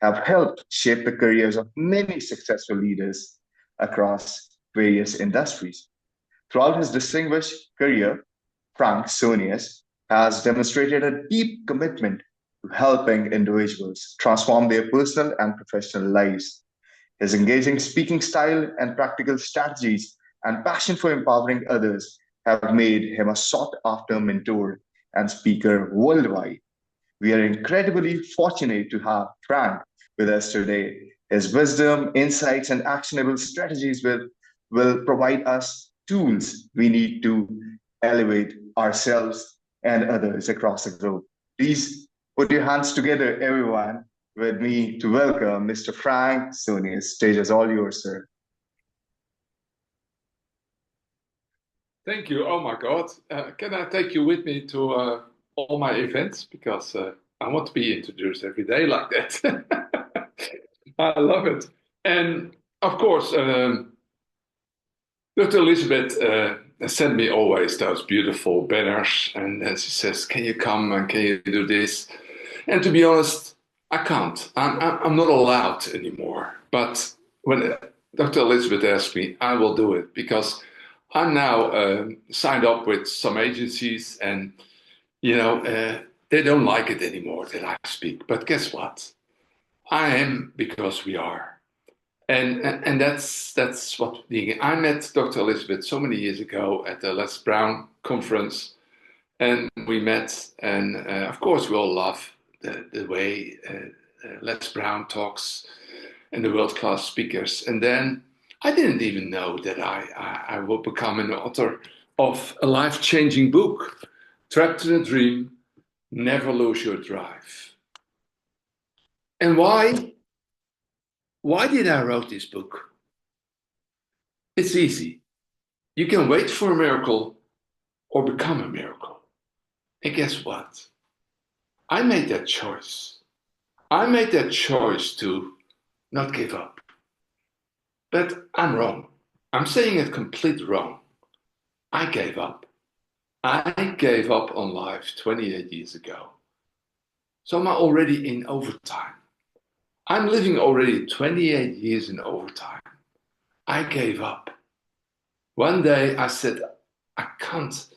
have helped shape the careers of many successful leaders across various industries. Throughout his distinguished career, Frank Soonius has demonstrated a deep commitment to helping individuals transform their personal and professional lives. His engaging speaking style and practical strategies and passion for empowering others have made him a sought after mentor and speaker worldwide. We are incredibly fortunate to have Frank with us today. His wisdom, insights, and actionable strategies will provide us tools we need to elevate ourselves and others across the globe. Please put your hands together, everyone, with me to welcome Mr. Frank Soonius. Stage is all yours, sir. Thank you. Oh my God. Can I take you with me to all my events? Because I want to be introduced every day like that. I love it. And of course, Dr. Elizabeth sent me always those beautiful banners. And then she says, can you come and can you do this? And to be honest, I can't. I'm not allowed anymore. But when Dr. Elizabeth asked me, I will do it because I'm now signed up with some agencies, and they don't like it anymore that I speak. But guess what? I am because we are, and that's what being. I met Dr. Elizabeth so many years ago at the Les Brown conference, and we met, and of course we all love the way Les Brown talks and the world-class speakers, and then I didn't even know that I will become an author of a life-changing book, Trapped in a Dream, Never Lose Your Drive. And why? Why did I write this book? It's easy. You can wait for a miracle or become a miracle. And guess what? I made that choice. I made that choice to not give up. But I'm wrong. I'm saying it completely wrong. I gave up. I gave up on life 28 years ago. So I'm already in overtime. I'm living already 28 years in overtime. I gave up. One day I said, I can't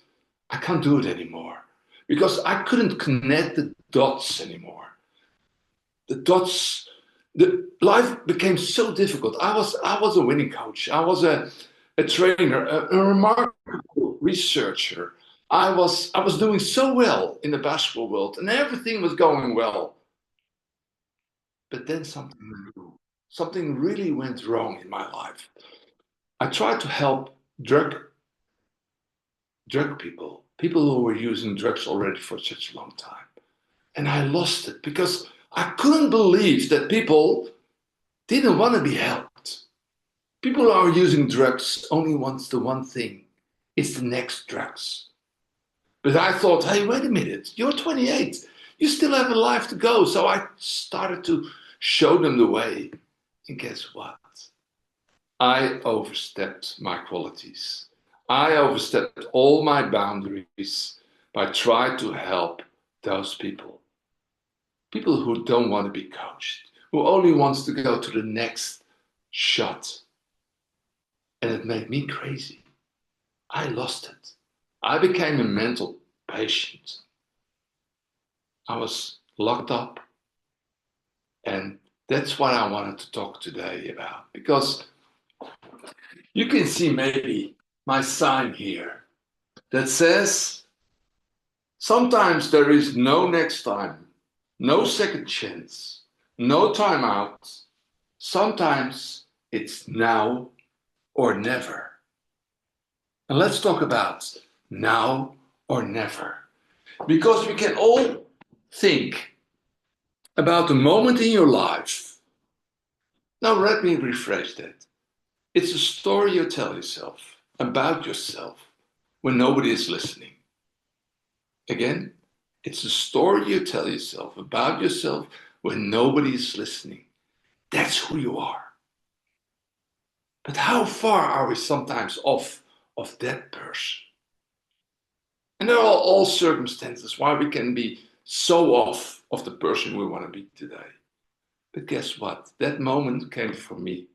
do it anymore because I couldn't connect the dots anymore. The dots, the life became so difficult. I was a winning coach. I was a trainer, a remarkable researcher. I was doing so well in the basketball world, and everything was going well. But then something really went wrong in my life. I tried to help drug people, people who were using drugs already for such a long time. And I lost it because I couldn't believe that people didn't want to be helped. People who are using drugs only wants the one thing. It's the next drugs. But I thought, hey, wait a minute, you're 28. You still have a life to go. So I started to show them the way. And guess what? I overstepped my qualities. I overstepped all my boundaries by trying to help those people. People who don't want to be coached, who only wants to go to the next shot. And it made me crazy. I lost it. I became a mental patient. I was locked up. And that's what I wanted to talk today about. Because you can see maybe my sign here that says, sometimes there is no next time, no second chance, no time out. Sometimes it's now or never. And let's talk about now or never. Because we can all think about a moment in your life. Now let me rephrase that. It's a story you tell yourself about yourself when nobody is listening. Again, it's a story you tell yourself about yourself when nobody is listening. That's who you are. But how far are we sometimes off of that person? And there are all circumstances why we can be so off of the person we want to be today. But guess what? That moment came for me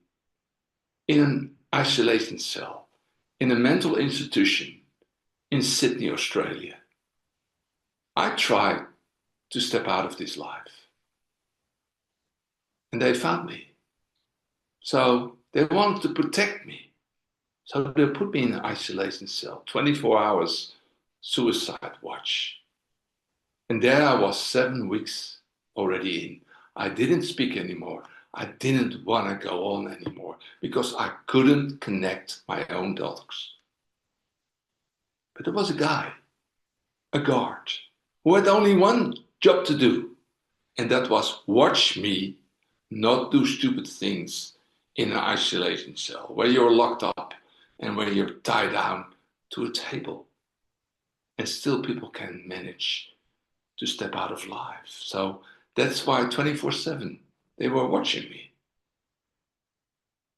in an isolation cell, in a mental institution in Sydney, Australia. I tried to step out of this life. And they found me. So they wanted to protect me. So they put me in an isolation cell, 24 hours suicide watch. And there I was 7 weeks already in. I didn't speak anymore. I didn't want to go on anymore because I couldn't connect my own dots. But there was a guy, a guard, who had only one job to do, and that was watch me not do stupid things in an isolation cell where you're locked up and where you're tied down to a table. And still people can manage to step out of life. So that's why 24/7 they were watching me.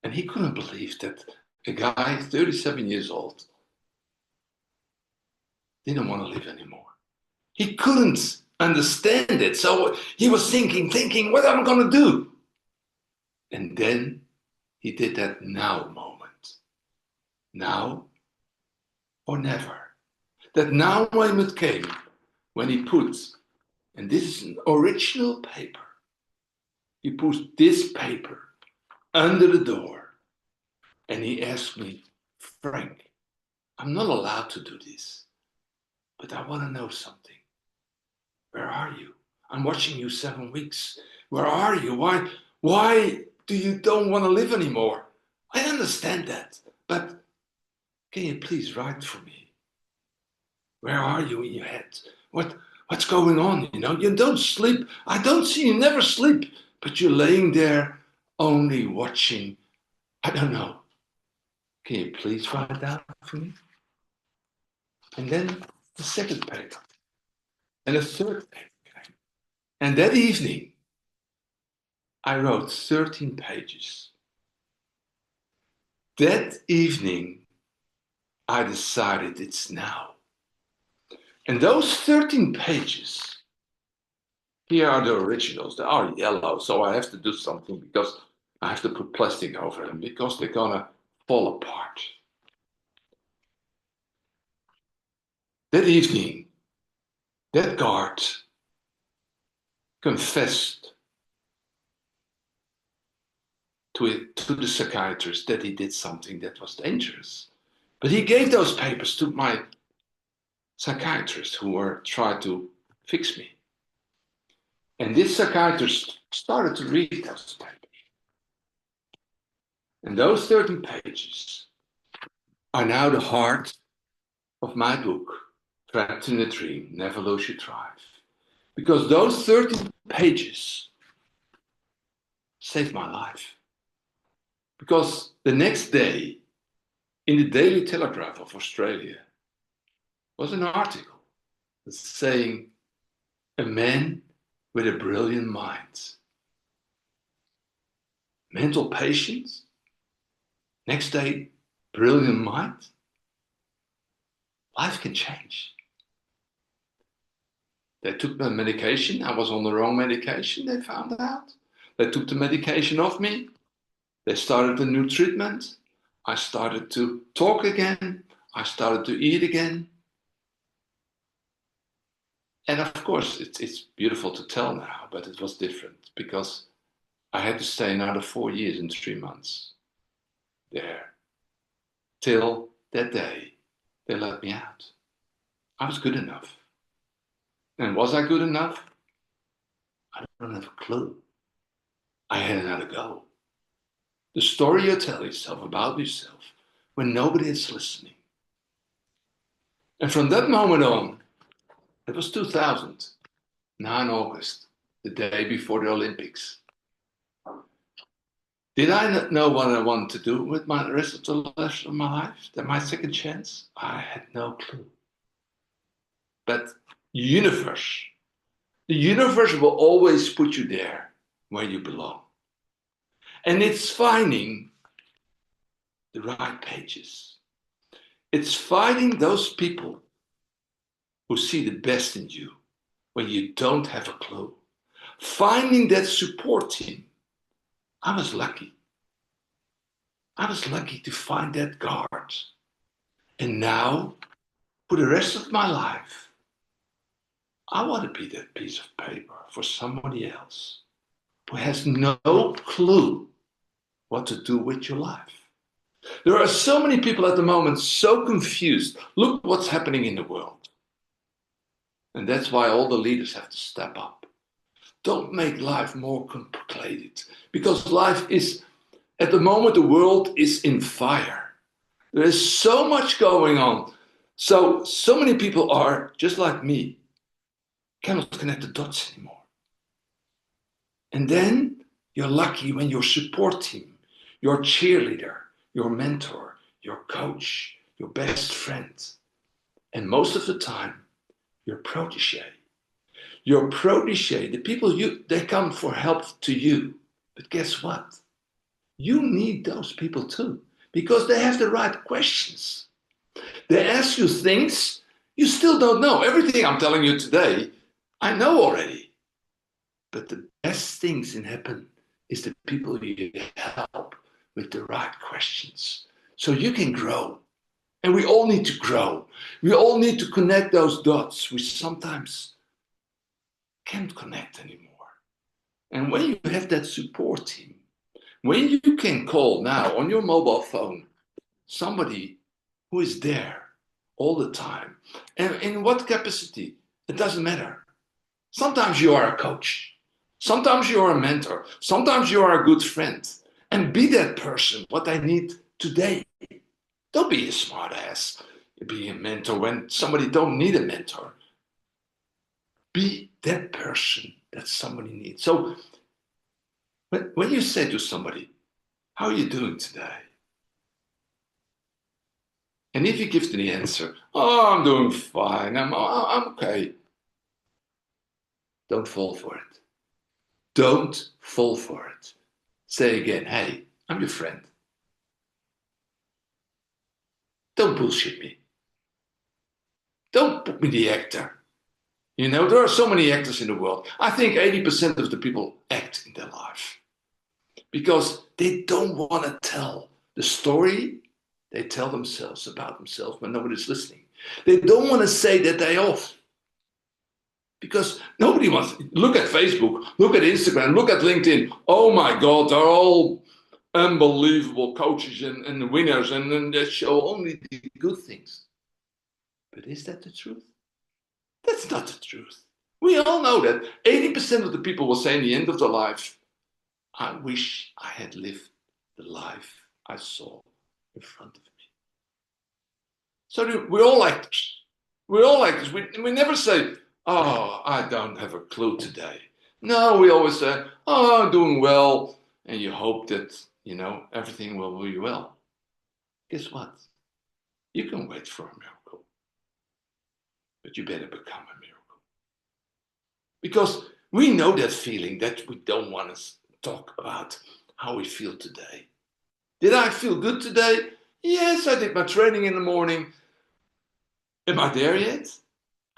And he couldn't believe that a guy 37 years old didn't want to live anymore. He couldn't understand it. So he was thinking, what am I going to do? And then he did that now moment. Now or never. That now moment came when he put, and this is an original paper, he put this paper under the door and he asked me, Frank, I'm not allowed to do this, but I want to know something. Where are you? I'm watching you 7 weeks. Where are you? Why do you don't want to live anymore? I understand that, but can you please write for me? Where are you in your head? What's going on? You know, you don't sleep. I don't see you never sleep, but you're laying there only watching. I don't know. Can you please write down for me? And then the second paper and a third paper. And that evening, I wrote 13 pages. That evening, I decided it's now. And those 13 pages, here are the originals. They are yellow, so I have to do something because I have to put plastic over them because they're gonna fall apart. That evening, that guard confessed to the psychiatrist that he did something that was dangerous. But he gave those papers to my psychiatrist who were trying to fix me. And this psychiatrist started to read those papers. And those 13 pages are now the heart of my book, Trapped in a Dream, Never Lose Your Drive. Because those 13 pages saved my life. Because the next day, in the Daily Telegraph of Australia, was an article saying, a man with a brilliant mind. Mental patience. Next day, brilliant mind. Life can change. They took my medication. I was on the wrong medication, they found out. They took the medication off me. They started a new treatment. I started to talk again. I started to eat again. And of course, it's beautiful to tell now, but it was different because I had to stay another 4 years and 3 months there. Till that day, they let me out. I was good enough. And was I good enough? I don't have a clue. I had another go. The story you tell yourself about yourself when nobody is listening. And from that moment on, it was 2000, 9 August, the day before the Olympics. Did I not know what I wanted to do with the rest of my life? That my second chance? I had no clue. But the universe will always put you there where you belong. And it's finding the right pages. It's finding those people who see the best in you when you don't have a clue. Finding that support team I was lucky. I was lucky to find that guard. And now, for the rest of my life, I want to be that piece of paper for somebody else who has no clue what to do with your life. There are so many people at the moment so confused. Look what's happening in the world. And that's why all the leaders have to step up. Don't make life more complicated, because life is, at the moment, the world is in fire. There is so much going on. So many people are, just like me, cannot connect the dots anymore. And then you're lucky when your support team, your cheerleader, your mentor, your coach, your best friend, and most of the time, your protege. Your protege, the people they come for help to you. But guess what? You need those people too, because they have the right questions. They ask you things you still don't know. Everything I'm telling you today, I know already. But the best things in happen is the people you help with the right questions. So you can grow. And we all need to grow. We all need to connect those dots we sometimes can't connect anymore. And when you have that support team, when you can call now on your mobile phone somebody who is there all the time, and in what capacity, it doesn't matter. Sometimes you are a coach. Sometimes you are a mentor. Sometimes you are a good friend. And be that person, what I need today. Don't be a smart ass. Be a mentor when somebody don't need a mentor. Be that person that somebody needs. So when you say to somebody, how are you doing today? And if you give the answer, oh, I'm doing fine, I'm okay. Don't fall for it. Don't fall for it. Say again, hey, I'm your friend. Don't bullshit me. Don't put me the actor. You know, there are so many actors in the world. I think 80% of the people act in their life because they don't want to tell the story they tell themselves about themselves when nobody's listening. They don't want to say that they off because nobody wants. Look at Facebook, look at Instagram, look at LinkedIn. Oh my God, they're all unbelievable coaches and winners, and they show only the good things. But is that the truth? That's not the truth. We all know that 80% of the people will say in the end of their life, I wish I had lived the life I saw in front of me. So we're all actors. We're all actors. We never say, oh, I don't have a clue today. No, we always say, oh, I'm doing well. And you hope that, everything will be well. Guess what? You can wait for a miracle. But you better become a miracle. Because we know that feeling that we don't want to talk about how we feel today. Did I feel good today? Yes, I did my training in the morning. Am I there yet?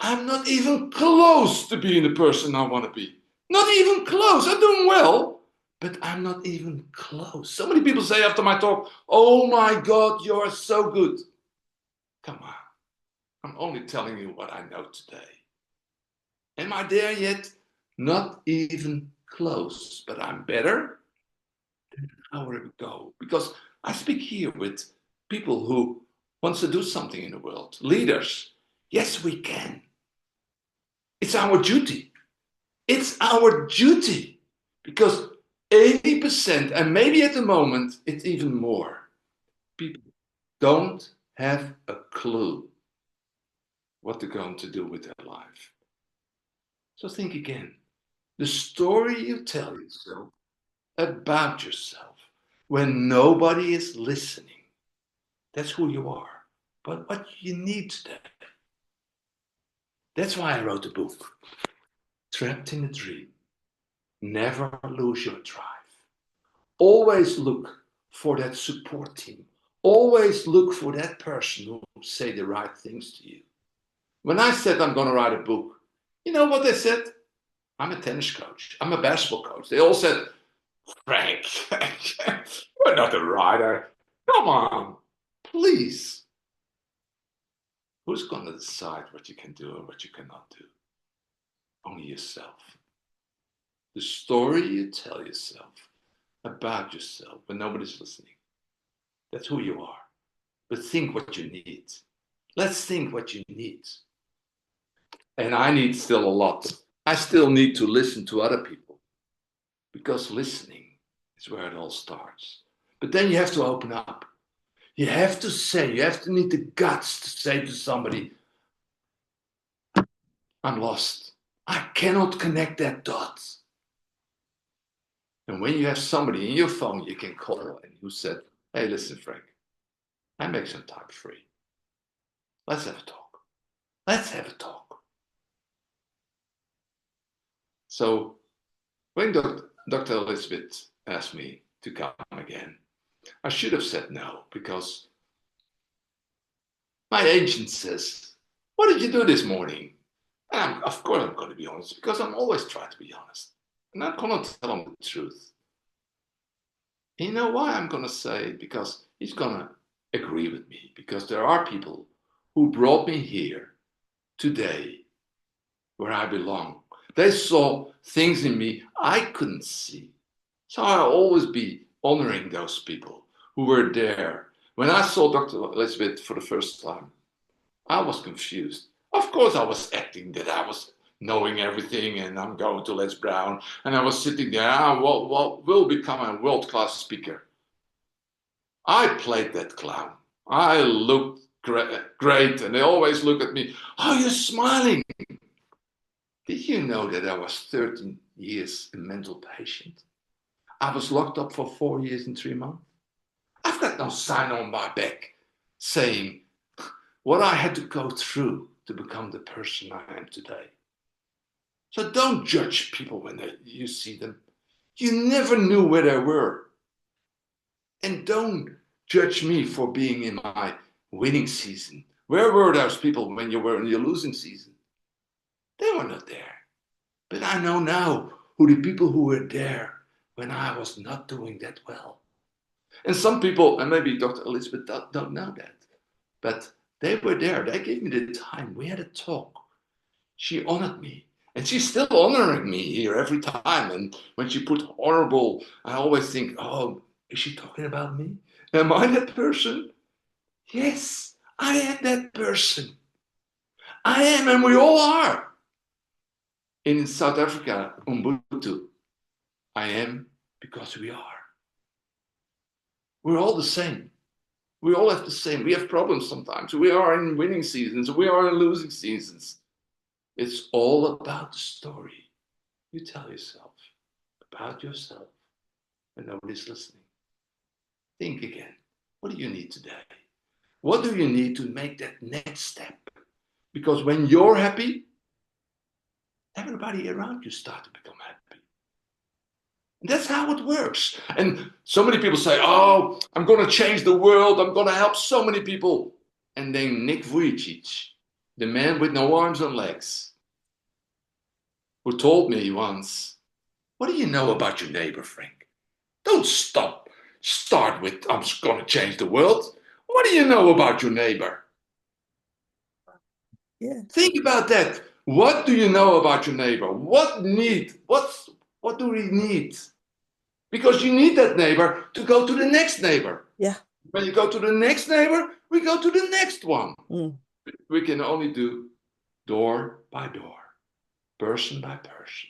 I'm not even close to being the person I want to be. Not even close. I'm doing well, but I'm not even close. So many people say after my talk, oh my God, you're so good. Come on. I'm only telling you what I know today. Am I there yet? Not even close, but I'm better than an hour ago because I speak here with people who wants to do something in the world, leaders. Yes, we can. It's our duty. It's our duty because 80%, and maybe at the moment it's even more, people don't have a clue what they're going to do with their life. So think again. The story you tell yourself about yourself when nobody is listening, that's who you are. But what you need today. That's why I wrote the book, Trapped in a Dream. Never lose your drive. Always look for that support team. Always look for that person who will say the right things to you. When I said I'm going to write a book, you know what they said? I'm a tennis coach. I'm a basketball coach. They all said, Frank, you're not a writer. Come on, please. Who's going to decide what you can do and what you cannot do? Only yourself. The story you tell yourself about yourself when nobody's listening, that's who you are. But think what you need. Let's think what you need. And I need still a lot. I still need to listen to other people because listening is where it all starts. But then you have to open up. You have to say, you have to need the guts to say to somebody, I'm lost. I cannot connect that dot. And when you have somebody in your phone you can call and who said, hey, listen, Frank, I make some time free. Let's have a talk. Let's have a talk. So when Dr. Elizabeth asked me to come again, I should have said no because my agent says, what did you do this morning? And of course I'm going to be honest because I'm always trying to be honest. And I'm going to tell him the truth. And you know why I'm going to say it? Because he's going to agree with me. Because there are people who brought me here today where I belong. They saw things in me I couldn't see. So I'll always be honoring those people who were there. When I saw Dr. Elizabeth for the first time, I was confused. Of course, I was acting that I was knowing everything and I'm going to Les Brown. And I was sitting there, I will become a world-class speaker. I played that clown. I looked great and they always look at me, oh, you're smiling. Did you know that I was 13 years a mental patient? I was locked up for 4 years and 3 months. I've got no sign on my back saying what I had to go through to become the person I am today. So don't judge people when you see them. You never knew where they were. And don't judge me for being in my winning season. Where were those people when you were in your losing season? They were not there. But I know now who the people who were there when I was not doing that well. And some people, and maybe Dr. Elizabeth don't know that, but they were there. They gave me the time. We had a talk. She honored me. And she's still honoring me here every time. And when she put honorable, I always think, oh, is she talking about me? Am I that person? Yes, I am that person. I am, and we all are. In South Africa, Ubuntu, I am because we are. We're all the same. We all have the same. We have problems sometimes. We are in winning seasons. We are in losing seasons. It's all about the story you tell yourself about yourself when nobody's listening. Think again. What do you need today? What do you need to make that next step? Because when you're happy, everybody around you start to become happy. And that's how it works. And so many people say, oh, I'm going to change the world. I'm going to help so many people. And then Nick Vujicic, the man with no arms and legs, who told me once, what do you know about your neighbor, Frank? Don't start with, I'm going to change the world. What do you know about your neighbor? Yeah. Think about that. What do you know about your neighbor? What do we need? Because you need that neighbor to go to the next neighbor. Yeah. When you go to the next neighbor, we go to the next one. Mm. We can only do door by door, person by person,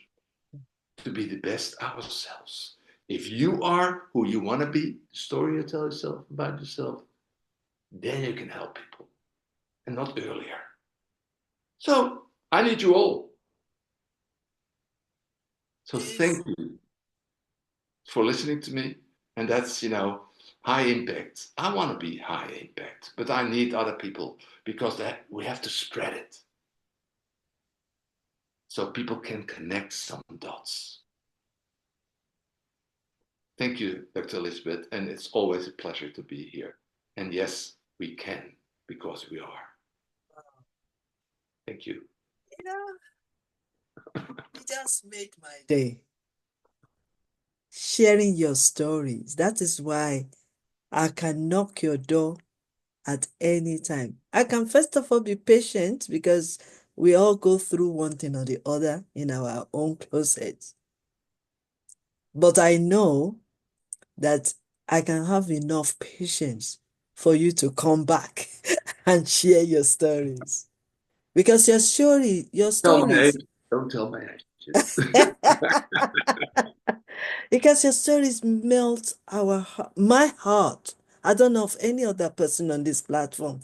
to be the best ourselves. If you are who you want to be, the story you tell yourself about yourself, then you can help people and not earlier. So I need you all. So thank you for listening to me. And that's, high impact. I want to be high impact, but I need other people because we have to spread it so people can connect some dots. Thank you, Dr. Elizabeth, and it's always a pleasure to be here. And yes, we can because we are. Thank you. You just made my day. sharing your stories. That is why I can knock your door at any time. I can first of all be patient because we all go through one thing or the other in our own closets. But I know that I can have enough patience for you to come back and share your stories. Because your Tell my age. stories, Don't tell my age. because your stories melt my heart. I don't know of any other person on this platform,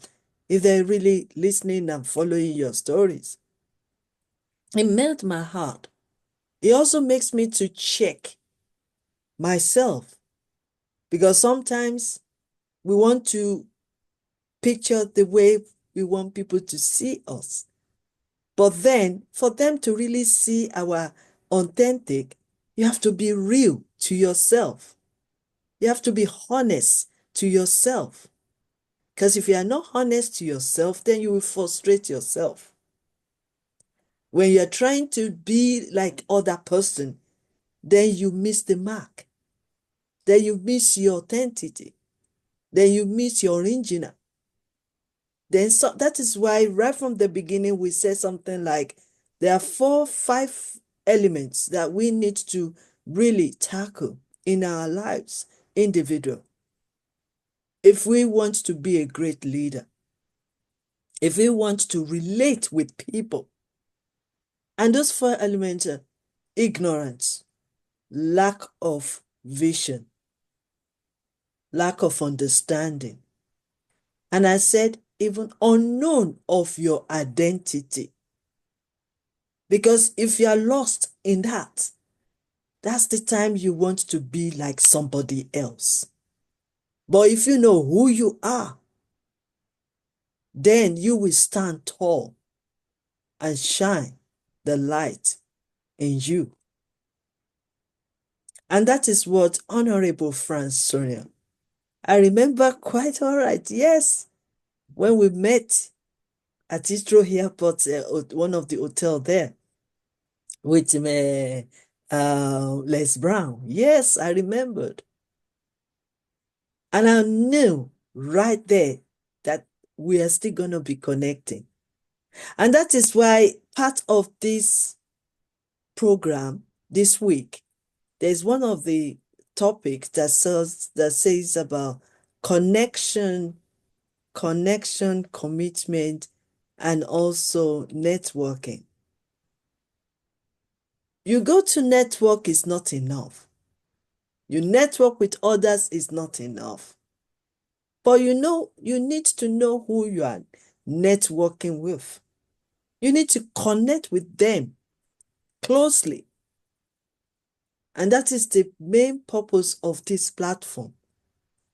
if they're really listening and following your stories. It melts my heart. It also makes me to check myself because sometimes we want to picture the way we want people to see us. But then for them to really see our authentic, you have to be real to yourself. You have to be honest to yourself. Because if you are not honest to yourself, then you will frustrate yourself. When you're trying to be like other person, then you miss the mark. Then you miss your authenticity. Then you miss your original. Then so that is why right from the beginning we said something like there are 5 elements that we need to really tackle in our lives, individual. If we want to be a great leader, if we want to relate with people, and those 4 elements are ignorance, lack of vision, lack of understanding, and I said even unknown of your identity. Because if you are lost in that, that's the time you want to be like somebody else. But if you know who you are, then you will stand tall and shine the light in you. And that is what Honorable Franz Sonia. I remember quite all right. Yes, when we met at Heathrow Airport, one of the hotel there with Les Brown. Yes, I remembered. And I knew right there that we are still going to be connecting. And that is why part of this program this week, there's one of the topics that says about connection, commitment, and also networking. You go to network is not enough. You network with others is not enough. But you need to know who you are networking with. You need to connect with them closely. And that is the main purpose of this platform.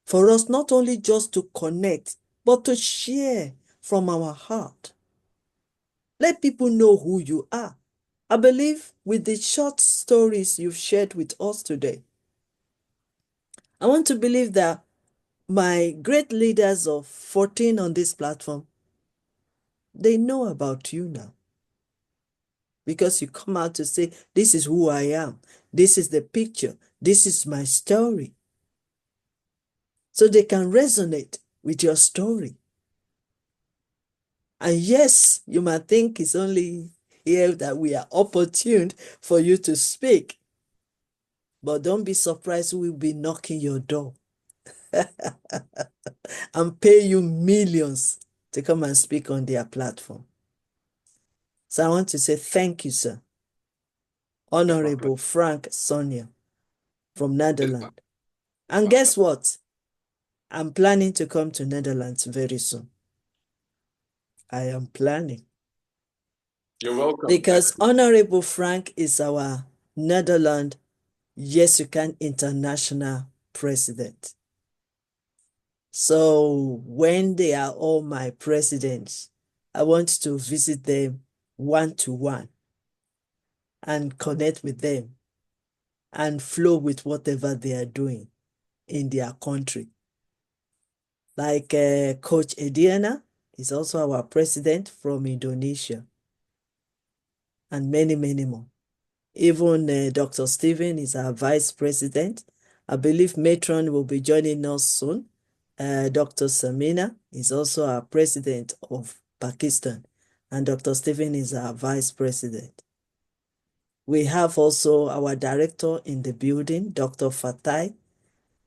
For us not only just to connect, but to share from our heart. Let people know who you are. I believe with the short stories you've shared with us today, I want to believe that my great leaders of 14 on this platform, they know about you now. Because you come out to say, this is who I am. This is the picture. This is my story. So they can resonate with your story. And yes, you might think it's only here that we are opportune for you to speak. But don't be surprised, we'll be knocking your door and pay you millions to come and speak on their platform. So I want to say thank you, sir. It's my pleasure. Honorable Frank Sonia from It's Netherlands. And my pleasure. guess what? I'm planning to come to Netherlands very soon. I am planning. You're welcome. Because Honorable Frank is our Netherlands Y.Y.C.I International President. So when they are all my presidents, I want to visit them one-to-one and connect with them and flow with whatever they are doing in their country. Like Coach Ediana is also our president from Indonesia, and many, many more. Even Dr. Stephen is our vice president. I believe Matron will be joining us soon. Dr. Samina is also our president of Pakistan, and Dr. Stephen is our vice president. We have also our director in the building, Dr. Fatai,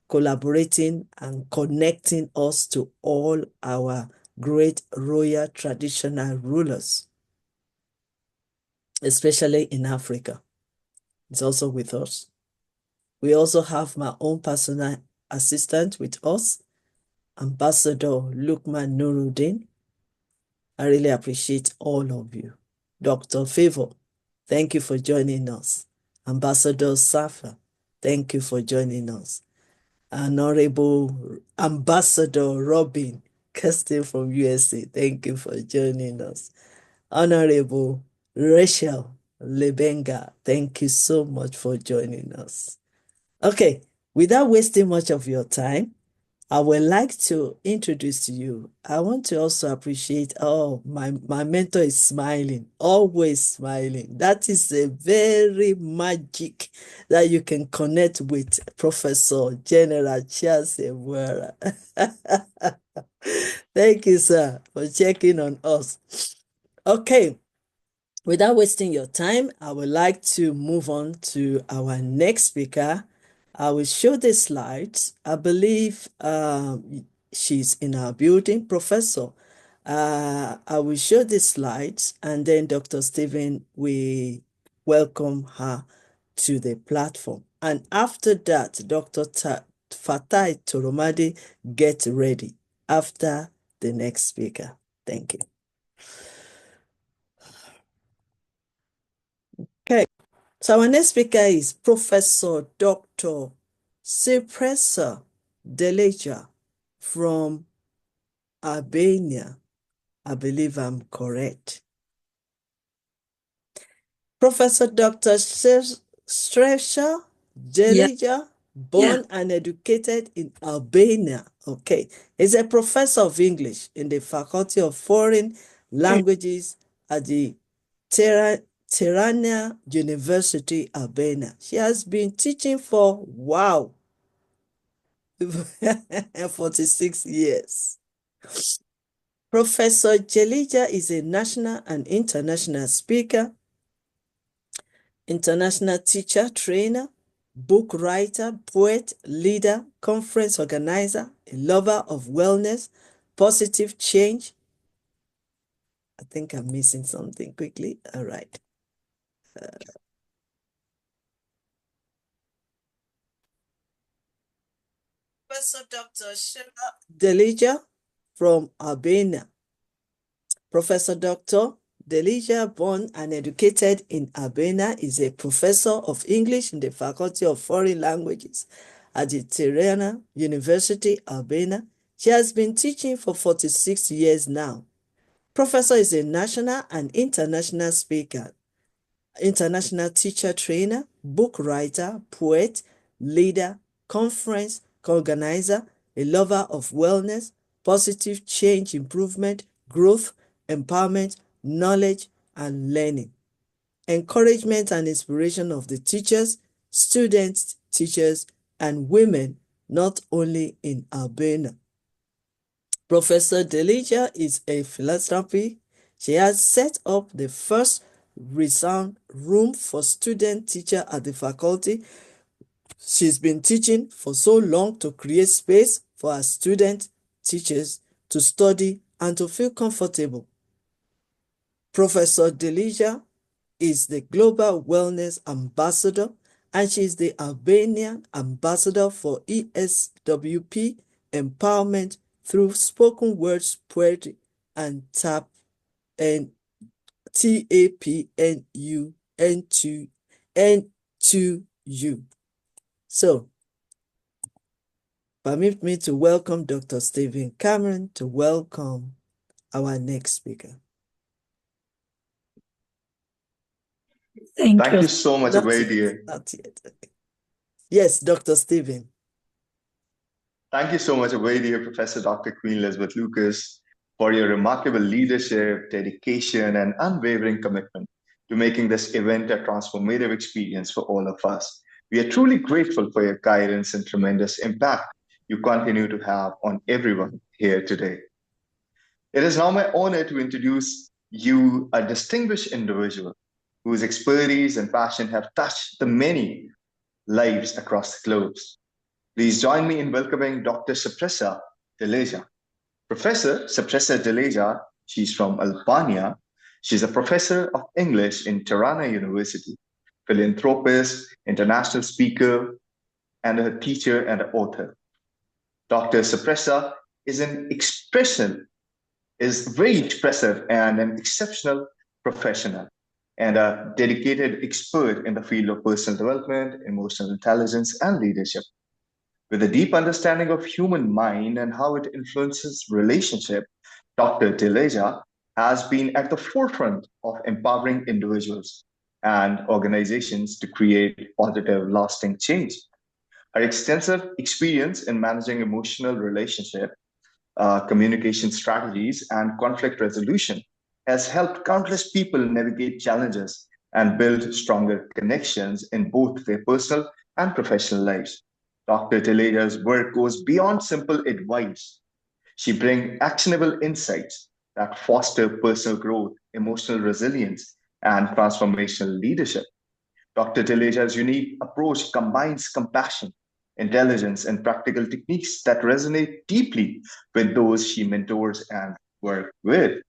collaborating and connecting us to all our great royal traditional rulers, especially in Africa. It's also with us. We also have my own personal assistant with us, Ambassador Lukman Nuruddin. I really appreciate all of you. Dr. Favor, thank you for joining us. Ambassador Safa, thank you for joining us. Honorable Ambassador Robin Kirsten from USA, thank you for joining us. Honorable Rachel Lebenga, thank you so much for joining us. Okay, without wasting much of your time, I would like to introduce to you. I want to also appreciate, my mentor is smiling, always smiling. That is a very magic that you can connect with Professor General Charles Ewera. Thank you, sir, for checking on us. Okay, without wasting your time, I would like to move on to our next speaker. I will show the slides. I believe she's in our building, Professor. I will show the slides, and then Dr. Stephen will welcome her to the platform. And after that, Dr. Fatai Toromade, get ready after the next speaker. Thank you. Okay. So our next speaker is Professor Dr. Shpresa Delija from Albania. I believe I'm correct. Professor Dr. Shpresa Delija, born and educated in Albania. Okay. Is a professor of English in the Faculty of Foreign Languages at the Tirana University, Albania. She has been teaching for, 46 years. Professor Delija is a national and international speaker, international teacher, trainer, book writer, poet, leader, conference organizer, a lover of wellness, positive change. I think I'm missing something quickly. All right. Professor Dr. Shpresa Delija from Albania. Professor Dr. Delija, born and educated in Albania, is a professor of English in the Faculty of Foreign Languages at the Tirana University, Albania. She has been teaching for 46 years now. Professor is a national and international speaker, international teacher trainer, book writer, poet, leader, conference organizer, a lover of wellness, positive change improvement, growth, empowerment, knowledge, and learning. Encouragement and inspiration of the teachers, students, teachers, and women, not only in Albania. Professor Delija is a philanthropist. She has set up the first resound room for student teacher at the faculty. She's been teaching for so long to create space for her student teachers to study and to feel comfortable. Professor Delija is the Global Wellness Ambassador, and she is the Albanian Ambassador for ESWP Empowerment through spoken words poetry and TAPNUN2U. So, permit me to welcome Dr. Stephen Cameron to welcome our next speaker. Thank you so much, YY. Not yet. Yes, Dr. Stephen. Thank you so much, YY, Professor Dr. Queen Elizabeth Lucas, for your remarkable leadership, dedication, and unwavering commitment to making this event a transformative experience for all of us. We are truly grateful for your guidance and tremendous impact you continue to have on everyone here today. It is now my honor to introduce you a distinguished individual whose expertise and passion have touched the many lives across the globe. Please join me in welcoming Dr. Shpresa Delija. Professor Shpresa Delija, she's from Albania. She's a professor of English in Tirana University, philanthropist, international speaker, and a teacher and an author. Dr. Shpresa is very expressive and an exceptional professional and a dedicated expert in the field of personal development, emotional intelligence, and leadership. With a deep understanding of human mind and how it influences relationship, Dr. Delija has been at the forefront of empowering individuals and organizations to create positive, lasting change. Her extensive experience in managing emotional relationship, communication strategies, and conflict resolution has helped countless people navigate challenges and build stronger connections in both their personal and professional lives. Dr. Delija's work goes beyond simple advice. She brings actionable insights that foster personal growth, emotional resilience, and transformational leadership. Dr. Delija's unique approach combines compassion, intelligence, and practical techniques that resonate deeply with those she mentors and works with.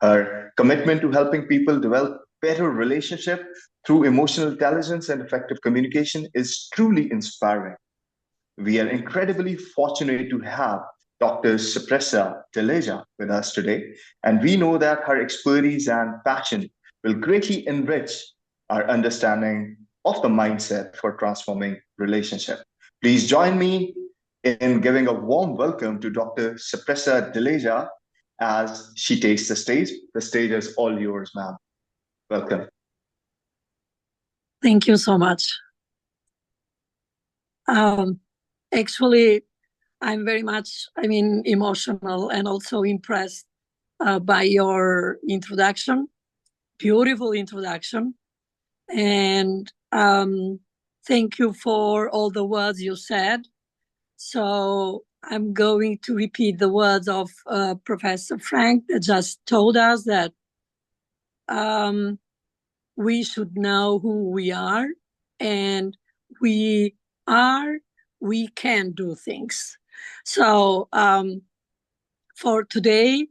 Her commitment to helping people develop better relationship through emotional intelligence and effective communication is truly inspiring. We are incredibly fortunate to have Dr. Shpresa Delija with us today, and we know that her expertise and passion will greatly enrich our understanding of the mindset for transforming relationship. Please join me in giving a warm welcome to Dr. Shpresa Delija as she takes the stage. The stage is all yours, ma'am. Welcome. Thank you so much. Actually, I'm very much, emotional and also impressed by your introduction. Beautiful introduction. And thank you for all the words you said. So I'm going to repeat the words of Professor Frank that just told us that we should know who we are, and we can do things. So for today,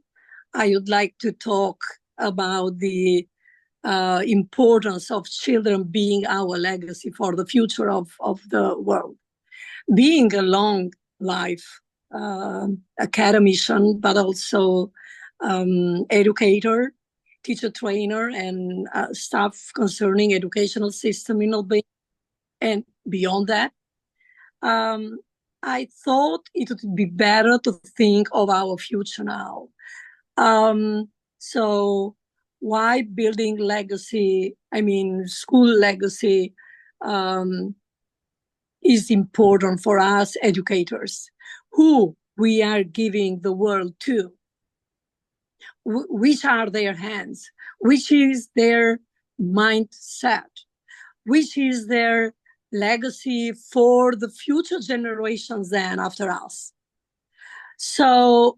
I would like to talk about the importance of children being our legacy for the future of the world. Being a long life academician, but also educator, teacher trainer, and staff concerning educational system in Albania and beyond that, I thought it would be better to think of our future now. So why building legacy, school legacy is important for us educators, who we are giving the world to, which are their hands, which is their mindset, which is their legacy for the future generations then after us. So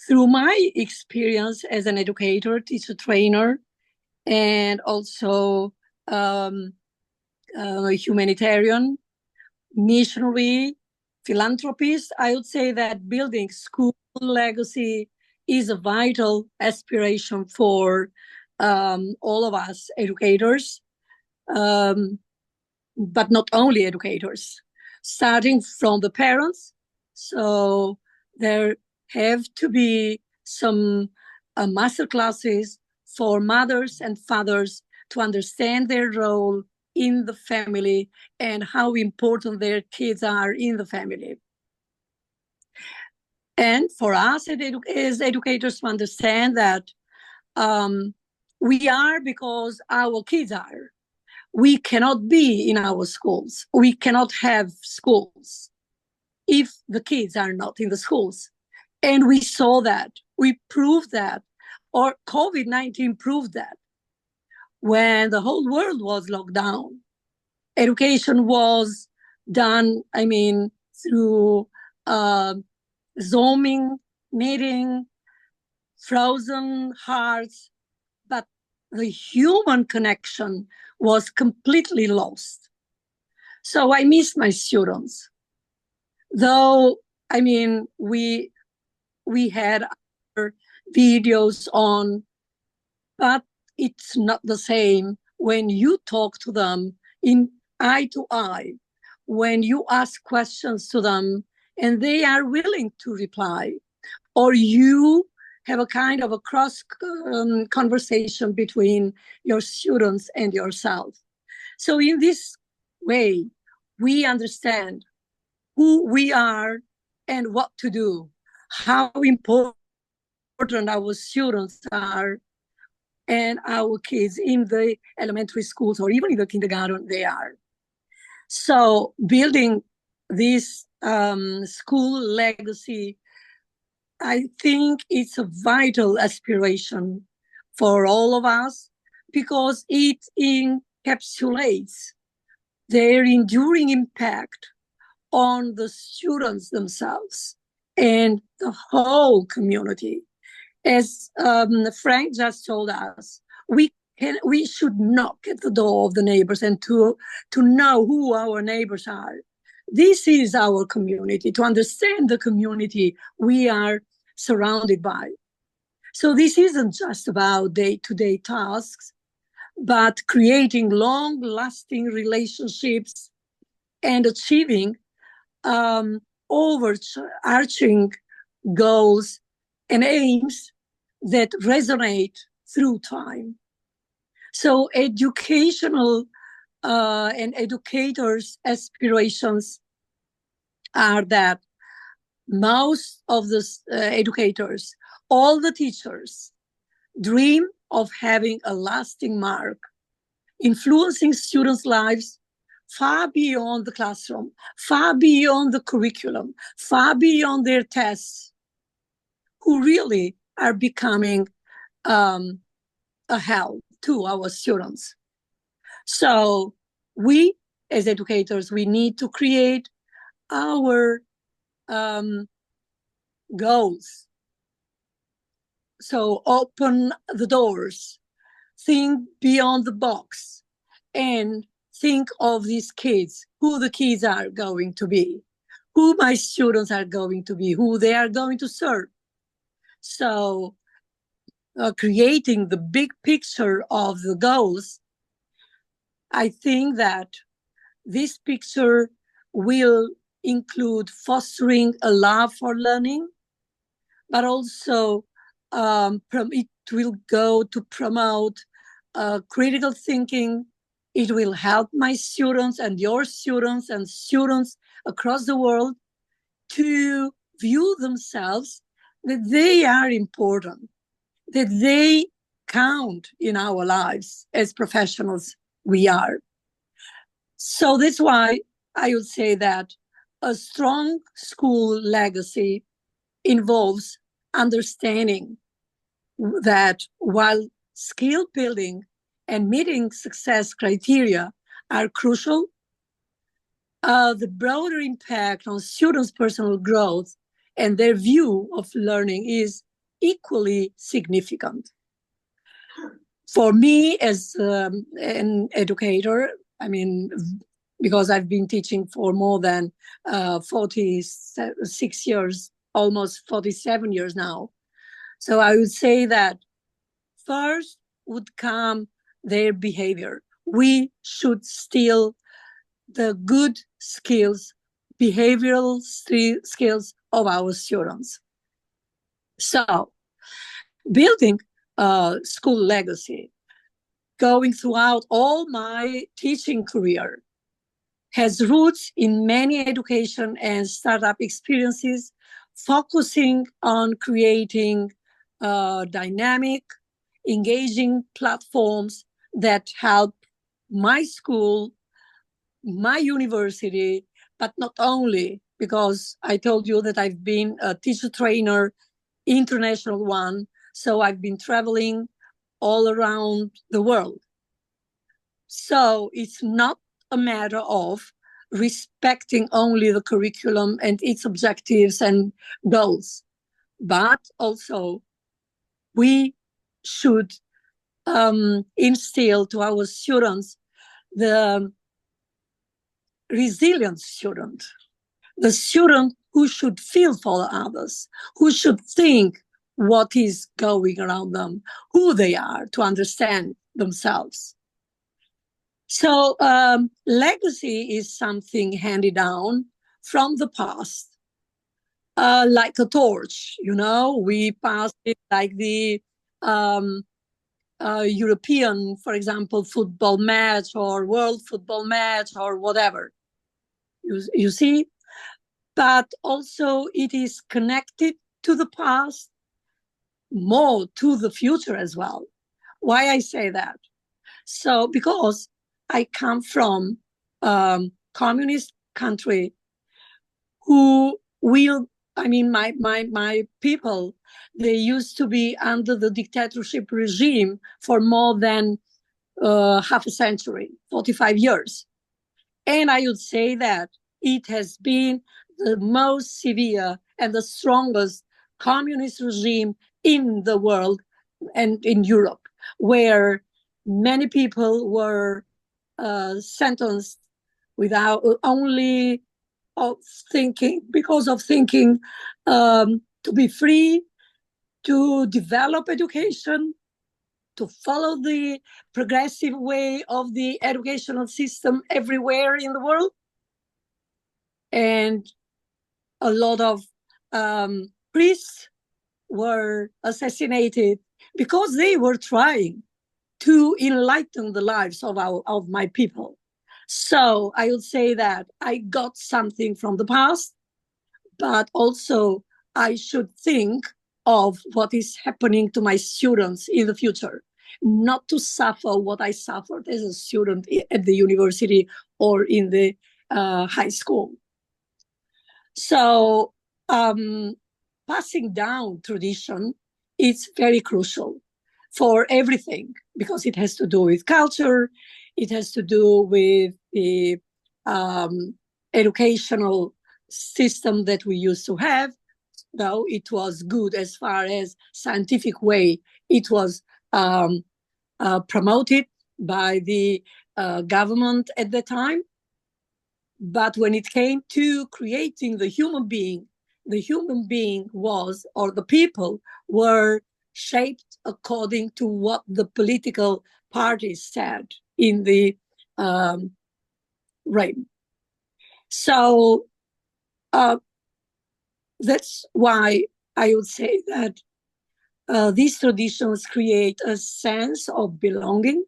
through my experience as an educator, teacher trainer, and also humanitarian, missionary, philanthropist, I would say that building school legacy is a vital aspiration for all of us educators, but not only educators, starting from the parents. So there have to be some master classes for mothers and fathers to understand their role in the family and how important their kids are in the family. And for us as educators to understand that we are because our kids are. We cannot be in our schools. We cannot have schools if the kids are not in the schools. And we saw that. We proved that or COVID-19 proved that. When the whole world was locked down, education was done, through Zooming, meeting, frozen hearts, but the human connection was completely lost. So I miss my students. Though, we had our videos on, but it's not the same when you talk to them in eye to eye, when you ask questions to them and they are willing to reply, or you have a kind of a cross conversation between your students and yourself. So in this way, we understand who we are and what to do, how important our students are, and our kids in the elementary schools or even in the kindergarten they are. So building this school legacy, I think it's a vital aspiration for all of us because it encapsulates their enduring impact on the students themselves and the whole community. As Frank just told us, we should knock at the door of the neighbors and to know who our neighbors are. This is our community, to understand the community we are surrounded by. So this isn't just about day-to-day tasks, but creating long-lasting relationships and achieving overarching goals and aims that resonate through time. So educational and educators' aspirations are that most of the educators, all the teachers, dream of having a lasting mark, influencing students' lives far beyond the classroom, far beyond the curriculum, far beyond their tests, who really are becoming a help to our students. So we, as educators, we need to create our goals. So open the doors, think beyond the box, and think of these kids, who the kids are going to be, who my students are going to be, who they are going to serve. So creating the big picture of the goals, I think that this picture will include fostering a love for learning, but also it will go to promote critical thinking. It will help my students and your students and students across the world to view themselves that they are important, that they count in our lives as professionals we are. So that's why I would say that a strong school legacy involves understanding that while skill building and meeting success criteria are crucial, the broader impact on students' personal growth and their view of learning is equally significant. For me as an educator, because I've been teaching for more than 46 years, almost 47 years now. So I would say that first would come their behavior. We should steal the good skills, behavioral skills of our students. So building a school legacy, going throughout all my teaching career, has roots in many education and startup experiences, focusing on creating dynamic, engaging platforms that help my school, my university, but not only, because I told you that I've been a teacher trainer, international one, So I've been traveling all around the world. So it's not a matter of respecting only the curriculum and its objectives and goals, but also we should instill to our students the resilient student, the student who should feel for others, who should think what is going around them, who they are, to understand themselves. So legacy is something handed down from the past, like a torch, we pass it like the European, for example, football match or world football match or whatever. You see? But also it is connected to the past, more to the future as well. Why I say that? So because I come from communist country my people, they used to be under the dictatorship regime for more than half a century, 45 years. And I would say that it has been the most severe and the strongest communist regime in the world and in Europe, where many people were sentenced without only of thinking, because of thinking, to be free, to develop education, to follow the progressive way of the educational system everywhere in the world. And a lot of priests were assassinated because they were trying to enlighten the lives of my people. So I would say that I got something from the past, but also I should think of what is happening to my students in the future, not to suffer what I suffered as a student at the university or in the high school. So passing down tradition is very crucial for everything, because it has to do with culture, it has to do with the educational system that we used to have, though it was good as far as scientific way it was promoted by the government at the time. But when it came to creating the human being was, or the people were shaped according to what the political parties said in the reign. So that's why I would say that these traditions create a sense of belonging,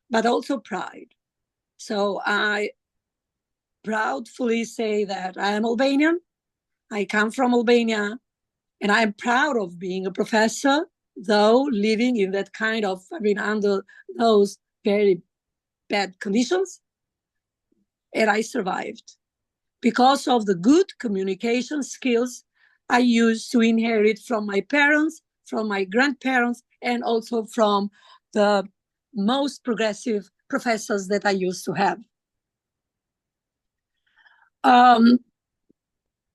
but also pride. So I proudly say that I am Albanian, I come from Albania, and I'm proud of being a professor, though living in that kind of, under those very bad conditions. And I survived because of the good communication skills I used to inherit from my parents, from my grandparents, and also from the most progressive professors that I used to have.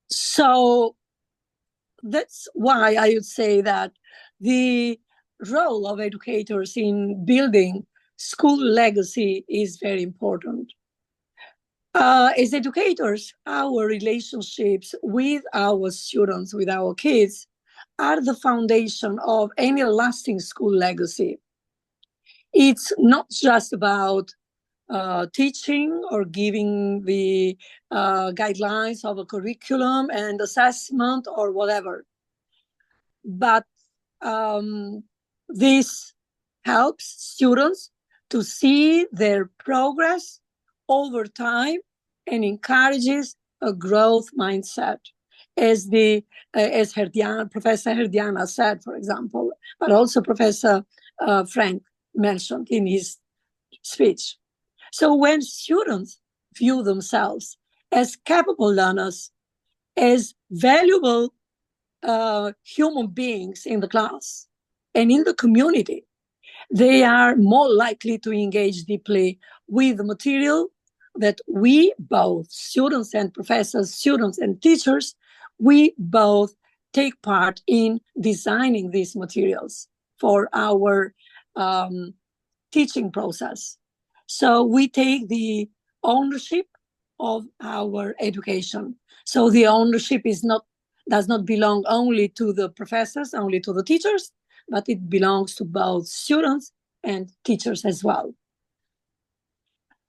So that's why I would say that the role of educators in building school legacy is very important. As educators, our relationships with our students, with our kids, are the foundation of any lasting school legacy. It's not just about teaching or giving the guidelines of a curriculum and assessment or whatever. But this helps students to see their progress over time and encourages a growth mindset, as Professor Herdiana said, for example, but also Professor Frank mentioned in his speech. So when students view themselves as capable learners, as valuable human beings in the class and in the community, they are more likely to engage deeply with the material that we, both students and professors, students and teachers, we both take part in designing these materials for our teaching process. So we take the ownership of our education. So the ownership does not belong only to the professors, only to the teachers, but it belongs to both students and teachers as well.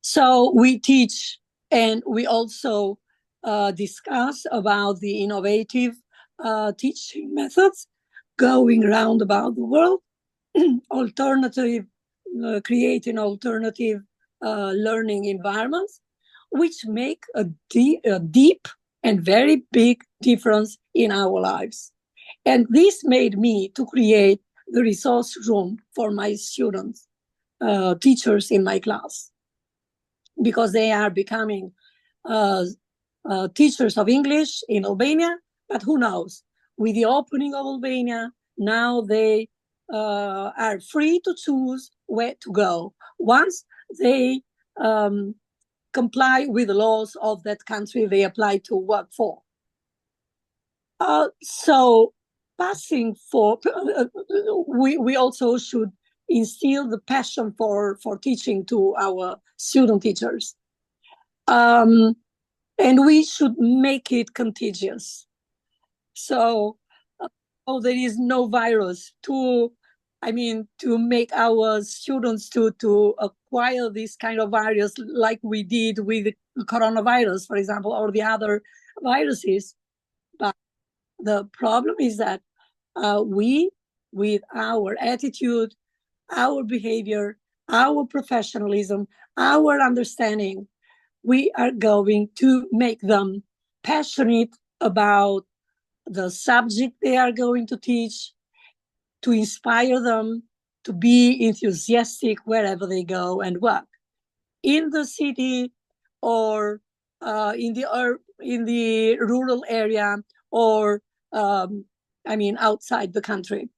So we teach and we also discuss about the innovative teaching methods going around about the world, creating alternative learning environments, which make a deep and very big difference in our lives. And this made me to create the resource room for my students, teachers in my class, because they are becoming teachers of English in Albania. But who knows? With the opening of Albania, now they are free to choose where to go once they comply with the laws of that country they apply to work for. So passing for, we also should instill the passion for teaching to our student teachers. And we should make it contagious. So there is no virus to make our students to acquire this kind of virus like we did with the coronavirus, for example, or the other viruses. But the problem is that we, with our attitude, our behavior, our professionalism, our understanding, we are going to make them passionate about the subject they are going to teach, to inspire them to be enthusiastic wherever they go and work, in the city or in the rural area, or outside the country.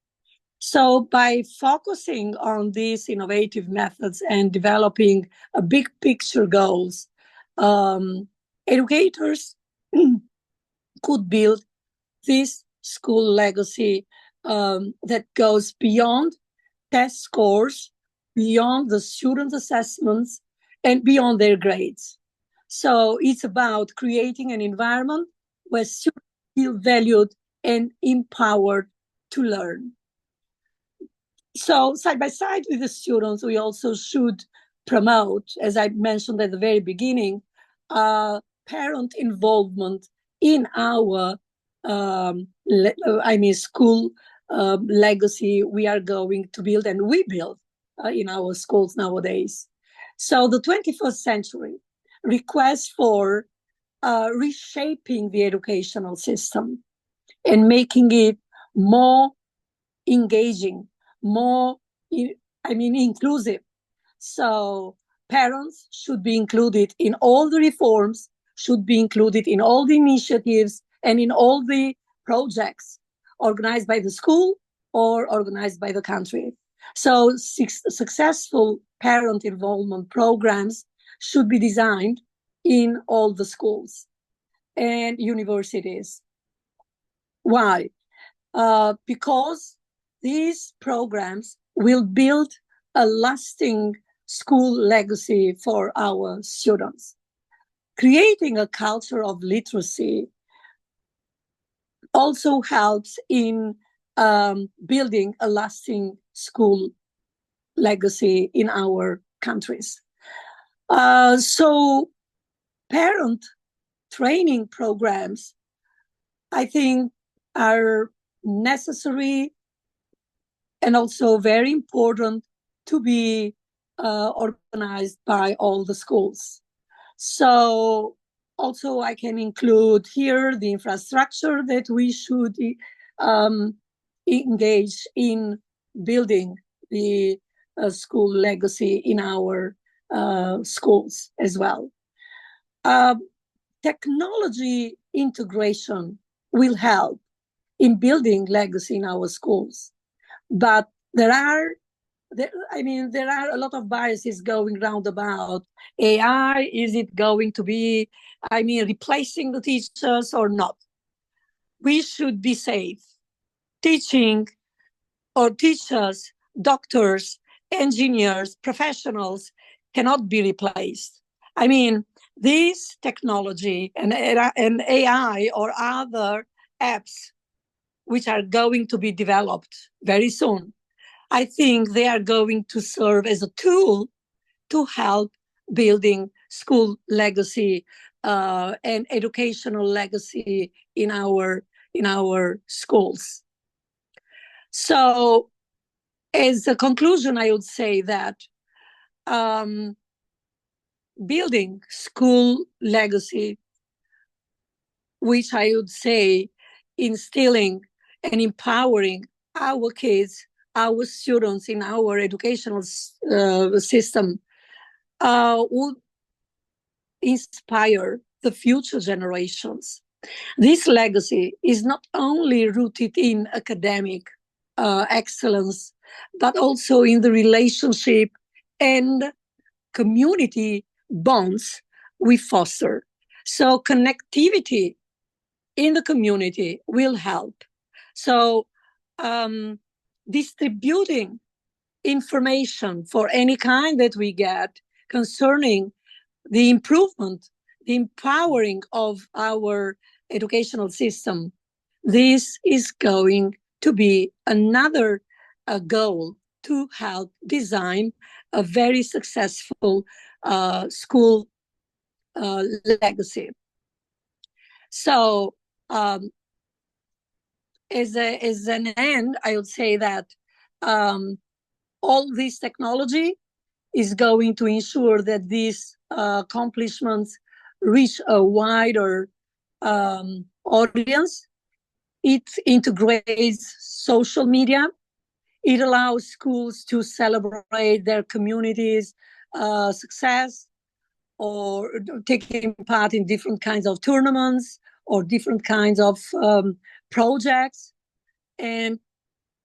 So by focusing on these innovative methods and developing a big picture goals, educators could build this school legacy that goes beyond test scores, beyond the student assessments, and beyond their grades. So it's about creating an environment where students feel valued and empowered to learn. So side by side with the students, we also should promote, as I mentioned at the very beginning, parent involvement in our school legacy we are going to build and we build in our schools nowadays. So the 21st century requests for reshaping the educational system and making it more engaging, more inclusive. So parents should be included in all the reforms, should be included in all the initiatives and in all the projects organized by the school or organized by the country. So successful parent involvement programs should be designed in all the schools and universities. Why? Because these programs will build a lasting school legacy for our students. Creating a culture of literacy also helps in building a lasting school legacy in our countries. So parent training programs, I think, are necessary and also very important to be organized by all the schools. So also I can include here the infrastructure that we should engage in building the school legacy in our schools as well. Technology integration will help in building legacy in our schools. But there are a lot of biases going round about AI. Is it going to be, replacing the teachers or not? We should be safe. Teaching or teachers, doctors, engineers, professionals cannot be replaced. This technology and AI or other apps which are going to be developed very soon, I think they are going to serve as a tool to help building school legacy and educational legacy in our schools. So, as a conclusion, I would say that building school legacy, which I would say instilling and empowering our kids, our students in our educational system would inspire the future generations. This legacy is not only rooted in academic excellence, but also in the relationship and community bonds we foster. So connectivity in the community will help. So distributing information for any kind that we get concerning the improvement, the empowering of our educational system, this is going to be another goal to help design a very successful school legacy. So as an end, I would say that all this technology is going to ensure that these accomplishments reach a wider audience. It integrates social media. It allows schools to celebrate their community's success or taking part in different kinds of tournaments or different kinds of projects. And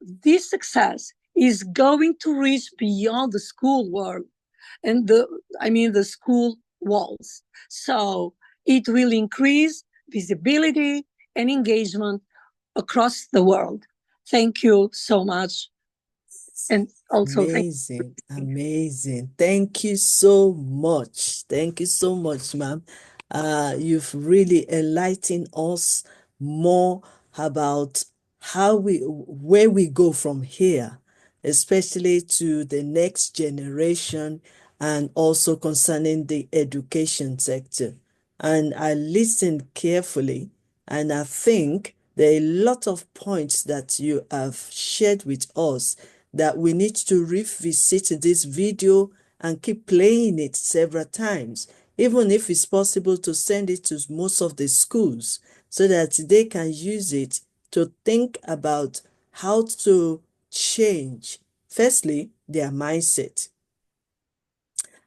this success is going to reach beyond the school world and the school walls. So it will increase visibility and engagement across the world. Thank you so much. And also amazing. Thank you so much. Thank you so much, ma'am. You've really enlightened us more about where we go from here, especially to the next generation and also concerning the education sector. And I listened carefully, and I think there are a lot of points that you have shared with us that we need to revisit this video and keep playing it several times, even if it's possible to send it to most of the schools so that they can use it to think about how to change, firstly, their mindset.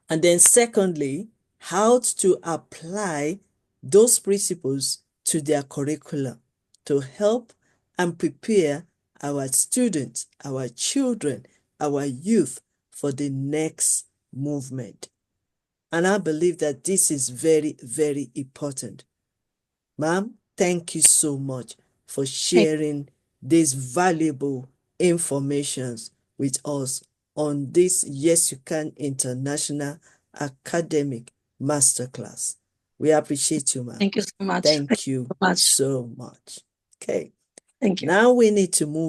And then secondly, how to apply those principles to their curriculum to help and prepare our students, our children, our youth for the next movement. And I believe that this is very, very important. Ma'am, thank you so much for sharing these valuable informations with us on this Yes You Can International Academic Masterclass. We appreciate you, ma'am. Thank you so much. Thank you so much. Okay. Thank you. Now we need to move